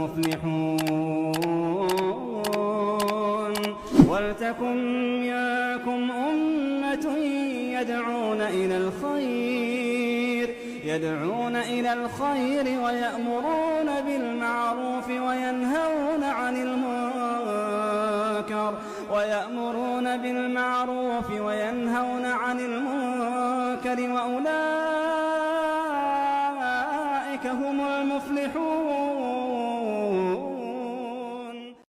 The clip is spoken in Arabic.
المفلحون ولتكن منكم أمة يدعون إلى الخير ويأمرون بالمعروف وينهون عن المنكر وأولئك